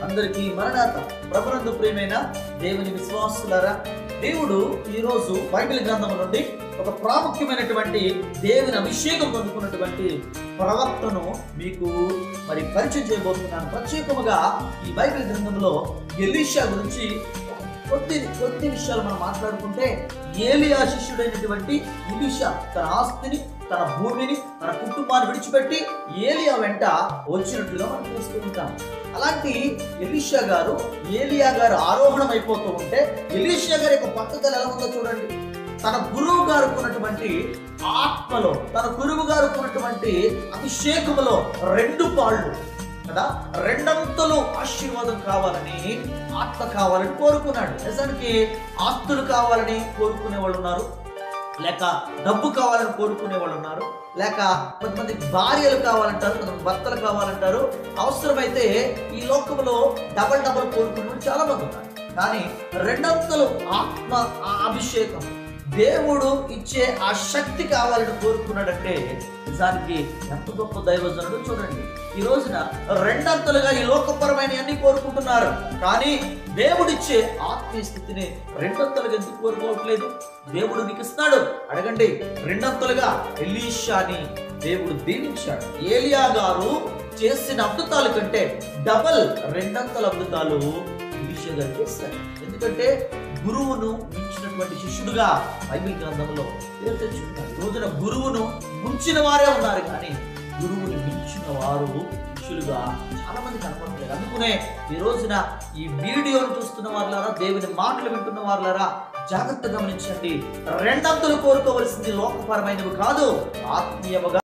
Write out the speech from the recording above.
అందరికీ మరణాత. ప్రభునందు ప్రియమైన దేవుని విశ్వాసులారా, దేవుడు ఈరోజు బైబిల్ గ్రంథం నుండి ఒక ప్రాముఖ్యమైనటువంటి దేవుని అభిషేకం పొందుకున్నటువంటి ప్రవక్తను మీకు పరిచయం చేయబోతున్నాను. ప్రత్యేకముగా ఈ బైబిల్ గ్రంథంలో ఎలీషా గురించి కొద్ది విషయాలు మనం మాట్లాడుకుంటే, ఏలియా శిష్యుడైనటువంటి ఎలీషా తన ఆస్తిని, తన భూమిని, తన కుటుంబాన్ని విడిచిపెట్టి ఏలియా వెంట వచ్చినట్లుగా మనం చూస్తూ ఉంటాం. అలాంటి ఎలీషా గారు, ఏలియా గారు ఆరోహణం అయిపోతూ ఉంటే, ఎలీషా గారి యొక్క పట్టుదల ఎలా ఉందో చూడండి. తన గురువు గారు ఉన్నటువంటి ఆత్మలో, తన గురువు గారు ఉన్నటువంటి అభిషేకములో 2 పాళ్ళు కదా, 2 అంతలు ఆశీర్వాదం కావాలని, ఆత్మ కావాలని కోరుకున్నాడు. నిజానికి ఆస్తులు కావాలని కోరుకునే వాళ్ళు ఉన్నారు, లేక డబ్బు కావాలని కోరుకునే వాళ్ళు ఉన్నారు, లేక కొంతమంది భార్యలు కావాలంటారు, కొంతమంది భర్తలు కావాలంటారు. అవసరమైతే ఈ లోకంలో డబల్ కోరుకునే వాళ్ళు చాలా మంది ఉన్నారు. కానీ 2 అంతలు ఆత్మ, ఆ అభిషేకం, దేవుడు ఇచ్చే ఆ శక్తి కావాలని కోరుకున్నాడంటే నిజానికి ఎంత గొప్ప దైవజనుడు చూడండి. ఈ రోజున 2 అంతలుగా ఈ లోకపరమైన అన్ని కోరుకుంటున్నారు, కానీ దేవుడిచ్చే ఆత్మీయ స్థితిని 2 అంతలుగా ఎందుకు కోరుకోవట్లేదు? దేవుడు నీకు ఇస్తాడు, అడగండి. 2 అంతలుగా ఎలీషాని దేవుడు దీవించాడు. ఏలియా గారు చేసిన అద్భుతాల కంటే డబల్ 2 అంతల అద్భుతాలు ఎలీషా గారు చేస్తారు. ఎందుకంటే గురువును మించినటువంటి శిష్యుడుగా బైబిల్ గ్రంథంలో పేరు తెచ్చుకున్నారు. ఈ రోజున గురువును ముంచిన వారే ఉన్నారు, కానీ గురువుని మించిన వారు శిష్యులుగా చాలా మంది కనపడలేదు. అందుకనే ఈ రోజున ఈ వీడియోను చూస్తున్న వారులారా, దేవుని మాటలు వింటున్న వారులారా, జాగ్రత్తగా గమనించండి. 2 అంతలు కోరుకోవలసింది లోకపరమైనవి కాదు, ఆత్మీయముగా